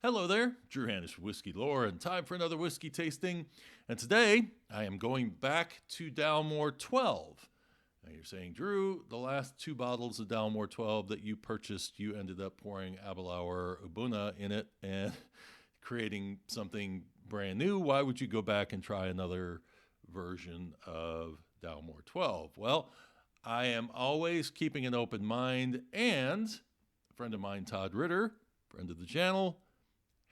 Hello there, Drew Hanish, Whiskey Lore, and time for another whiskey tasting. And today I am going back to Dalmore 12. Now you're saying, Drew, the last two bottles of Dalmore 12 that you purchased, you ended up pouring Aberlour Ubuna in it and creating something brand new. Why would you go back and try another version of Dalmore 12? Well, I am always keeping an open mind, and a friend of mine, Todd Ritter, friend of the channel,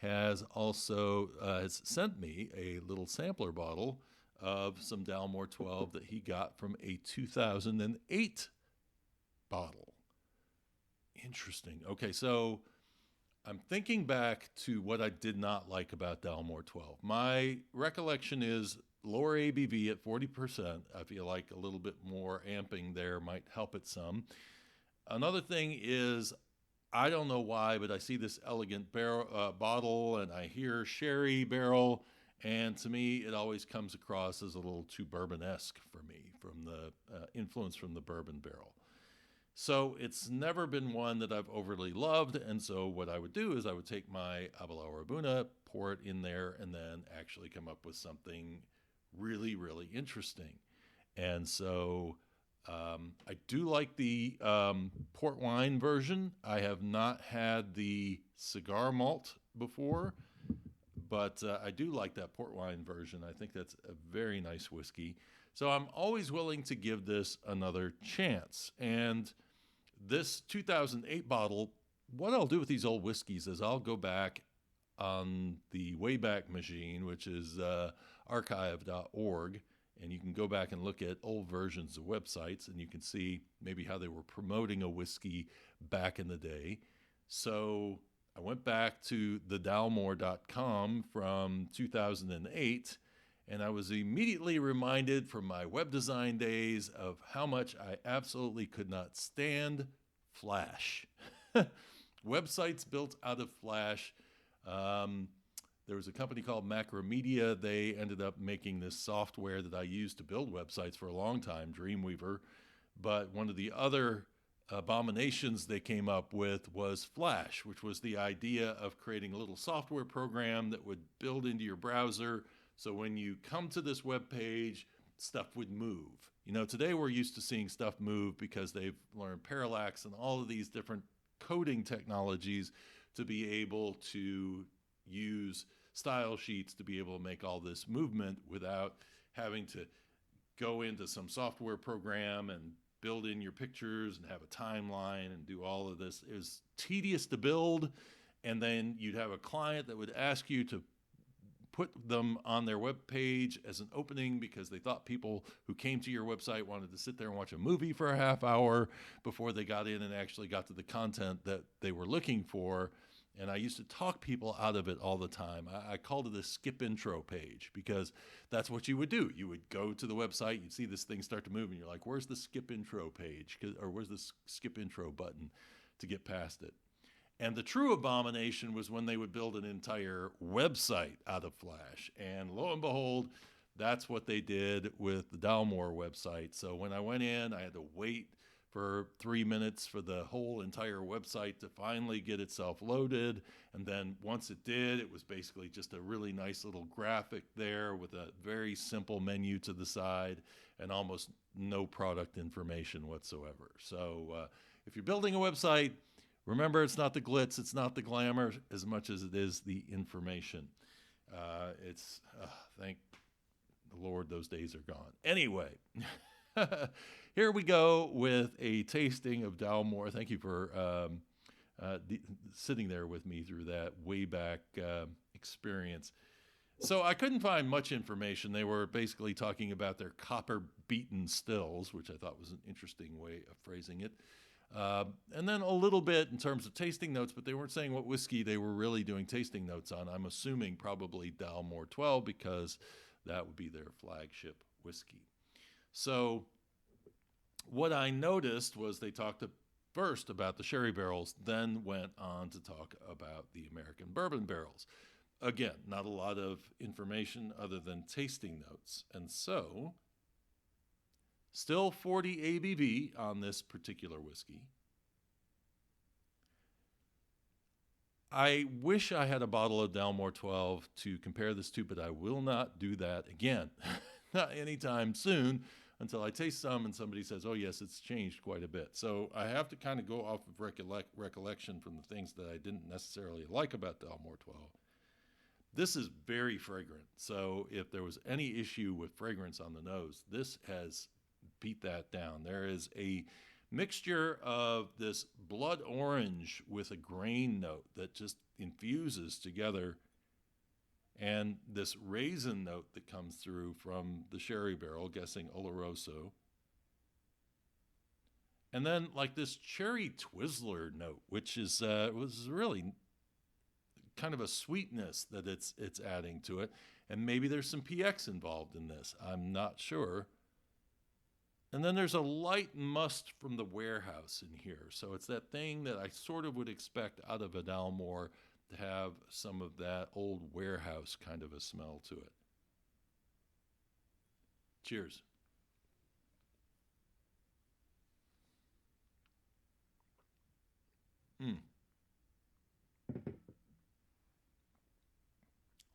has also has sent me a little sampler bottle of some Dalmore 12 that he got from a 2008 bottle. Interesting. Okay, so I'm thinking back to what I did not like about Dalmore 12. My recollection is lower ABV at 40%. I feel like a little bit more amping there might help it some. Another thing is, I don't know why, but I see this elegant barrel, bottle, and I hear sherry barrel, and to me, it always comes across as a little too bourbon-esque for me, from the influence from the bourbon barrel. So it's never been one that I've overly loved, and so what I would do is I would take my Aberlour Ubuna, pour it in there, and then actually come up with something really, really interesting. And so I do like the port wine version. I have not had the cigar malt before, but I do like that port wine version. I think that's a very nice whiskey. So I'm always willing to give this another chance. And this 2008 bottle, what I'll do with these old whiskeys is I'll go back on the Wayback Machine, which is archive.org, and you can go back and look at old versions of websites, and you can see maybe how they were promoting a whiskey back in the day. So I went back to thedalmore.com from 2008, and I was immediately reminded from my web design days of how much I absolutely could not stand Flash. Websites built out of Flash. There was a company called Macromedia. They ended up making this software that I used to build websites for a long time, Dreamweaver. But one of the other abominations they came up with was Flash, which was the idea of creating a little software program that would build into your browser. So when you come to this web page, stuff would move. You know, today we're used to seeing stuff move because they've learned parallax and all of these different coding technologies to be able to use style sheets to be able to make all this movement without having to go into some software program and build in your pictures and have a timeline and do all of this. It was tedious to build, and then you'd have a client that would ask you to put them on their web page as an opening because they thought people who came to your website wanted to sit there and watch a movie for a half hour before they got in and actually got to the content that they were looking for. And I used to talk people out of it all the time. I called it a skip intro page because that's what you would do. You would go to the website, you'd see this thing start to move, and you're like, where's the skip intro page? Or where's the skip intro button to get past it? And the true abomination was when they would build an entire website out of Flash. And lo and behold, that's what they did with the Dalmore website. So when I went in, I had to wait for 3 minutes for the whole entire website to finally get itself loaded. And then once it did, it was basically just a really nice little graphic there with a very simple menu to the side and almost no product information whatsoever. So if you're building a website, remember, it's not the glitz, it's not the glamour as much as it is the information. Thank the Lord, those days are gone. Anyway, here we go with a tasting of Dalmore. Thank you for sitting there with me through that Wayback experience. So I couldn't find much information. They were basically talking about their copper-beaten stills, which I thought was an interesting way of phrasing it. And then a little bit in terms of tasting notes, but they weren't saying what whiskey they were really doing tasting notes on. I'm assuming probably Dalmore 12 because that would be their flagship whiskey. So what I noticed was they talked first about the sherry barrels, then went on to talk about the American bourbon barrels. Again, not a lot of information other than tasting notes. And so, still 40 ABV on this particular whiskey. I wish I had a bottle of Dalmore 12 to compare this to, but I will not do that again. Not anytime soon until I taste some and somebody says, oh, yes, it's changed quite a bit. So I have to kind of go off of recollection from the things that I didn't necessarily like about Dalmore 12. This is very fragrant. So if there was any issue with fragrance on the nose, this has beat that down. There is a mixture of this blood orange with a grain note that just infuses together, and this raisin note that comes through from the sherry barrel, guessing Oloroso. And then like this cherry Twizzler note, which is was really kind of a sweetness that it's adding to it. And maybe there's some PX involved in this. I'm not sure. And then there's a light must from the warehouse in here. So it's that thing that I sort of would expect out of a Dalmore to have some of that old warehouse kind of a smell to it. Cheers. A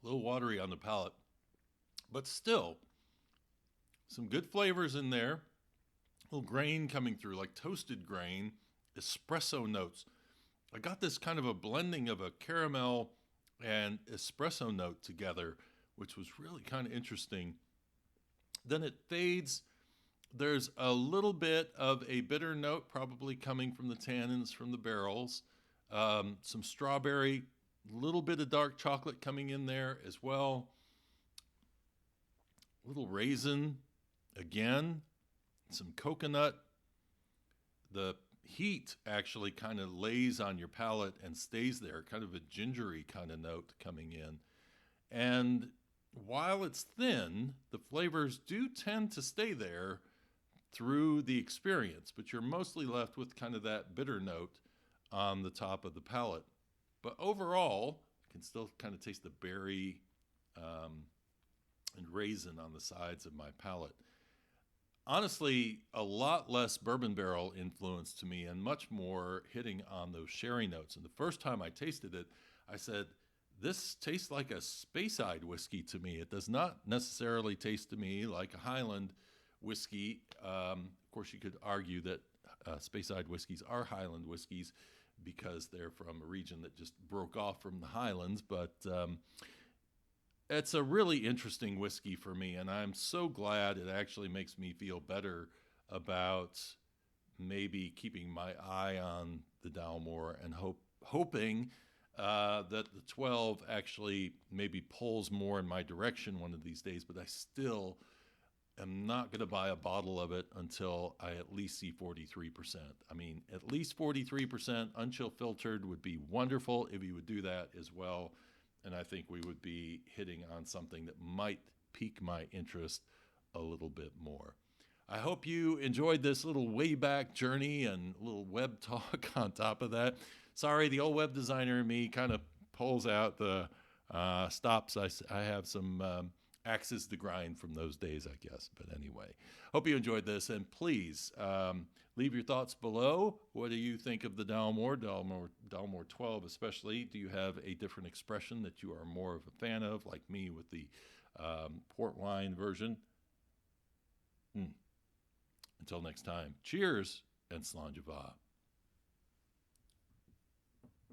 little watery on the palate, but still some good flavors in there. A little grain coming through, like toasted grain, espresso notes. I got this kind of a blending of a caramel and espresso note together, which was really kind of interesting. Then it fades. There's a little bit of a bitter note, probably coming from the tannins from the barrels. Some strawberry, a little bit of dark chocolate coming in there as well. A little raisin again. Some coconut. The heat actually kind of lays on your palate and stays there, kind of a gingery kind of note coming in. And while it's thin, the flavors do tend to stay there through the experience, but you're mostly left with kind of that bitter note on the top of the palate. But overall, you can still kind of taste the berry and raisin on the sides of my palate. Honestly, a lot less bourbon barrel influence to me and much more hitting on those sherry notes. And the first time I tasted it, I said, this tastes like a Speyside whiskey to me. It does not necessarily taste to me like a Highland whiskey. Of course, you could argue that Speyside whiskeys are Highland whiskeys because they're from a region that just broke off from the Highlands. But it's a really interesting whiskey for me, and I'm so glad it actually makes me feel better about maybe keeping my eye on the Dalmore and hoping that the 12 actually maybe pulls more in my direction one of these days, but I still am not going to buy a bottle of it until I at least see 43%. I mean, at least 43% unchill filtered would be wonderful if you would do that as well. And I think we would be hitting on something that might pique my interest a little bit more. I hope you enjoyed this little way back journey and a little web talk on top of that. Sorry, the old web designer in me kind of pulls out the stops. I have some axes to grind from those days, I guess. But anyway, hope you enjoyed this. And please leave your thoughts below. What do you think of the Dalmore 12 especially? Do you have a different expression that you are more of a fan of, like me with the port wine version? Until next time, cheers and Slainte.